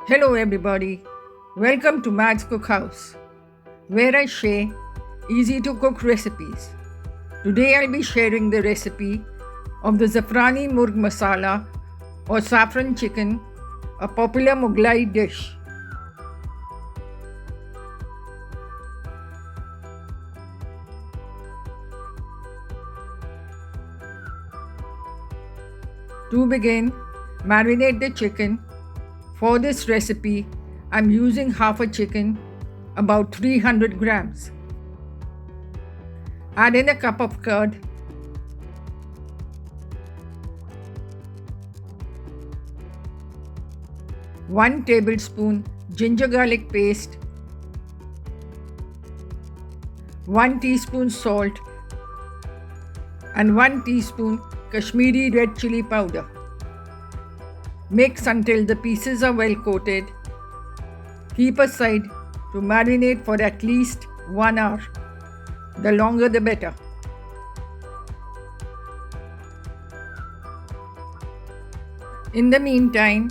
Hello, everybody. Welcome to Matt's Cookhouse, where I share easy to cook recipes. Today, I'll be sharing the recipe of the Zafrani Murgh Masala or Saffron chicken, a popular Mughlai dish. To begin, marinate the chicken. For this recipe, I'm using half a chicken, about 300 grams. Add in a cup of curd, one tablespoon ginger garlic paste, 1 teaspoon salt, and 1 teaspoon Kashmiri red chili powder. Mix until the pieces are well coated. Keep aside to marinate for at least 1 hour. The longer the better. In the meantime,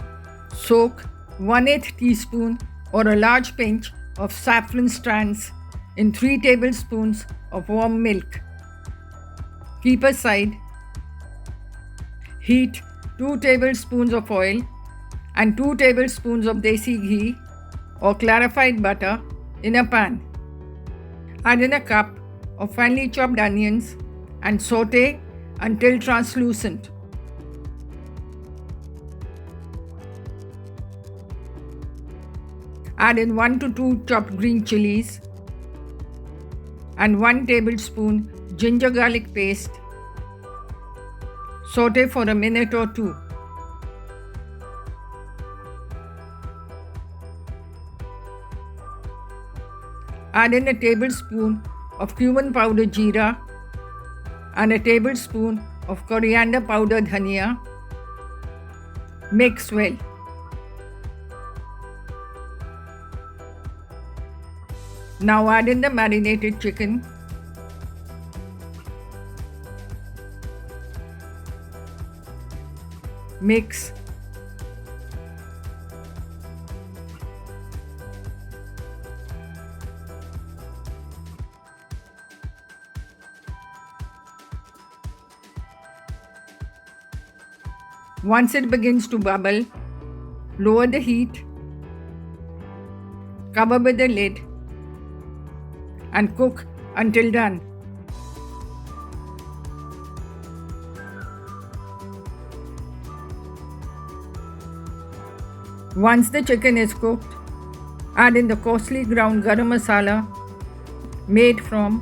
soak 1/8 teaspoon or a large pinch of saffron strands in 3 tablespoons of warm milk. Keep aside. Heat 2 tablespoons of oil and 2 tablespoons of desi ghee or clarified butter in a pan. Add in a cup of finely chopped onions and saute until translucent. Add in 1 to 2 chopped green chilies and 1 tablespoon ginger garlic paste. Saute for a minute or two. Add in a tablespoon of cumin powder jeera and a tablespoon of coriander powder dhania. Mix well. Now add in the marinated chicken. Mix. Once it begins to bubble, lower the heat, cover with the lid, and cook until done. Once the chicken is cooked, add in the coarsely ground garam masala made from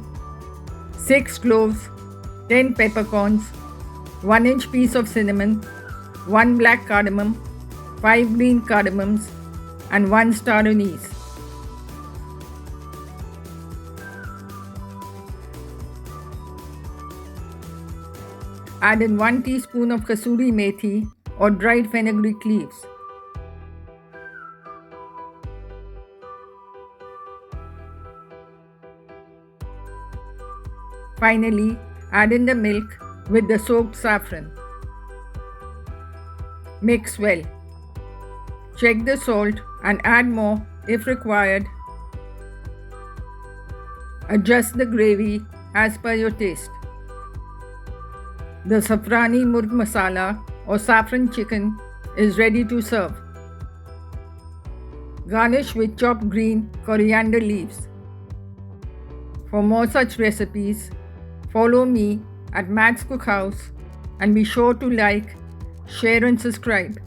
6 cloves, 10 peppercorns, 1-inch piece of cinnamon, 1 black cardamom, 5 green cardamoms, and 1 star anise. Add in 1 teaspoon of kasuri methi or dried fenugreek leaves. Finally, add in the milk with the soaked saffron. Mix well. Check the salt and add more if required. Adjust the gravy as per your taste. The Zafrani Murgh Masala or saffron chicken is ready to serve. Garnish with chopped green coriander leaves. For more such recipes, follow me at Matt's Cookhouse and be sure to like, share and subscribe.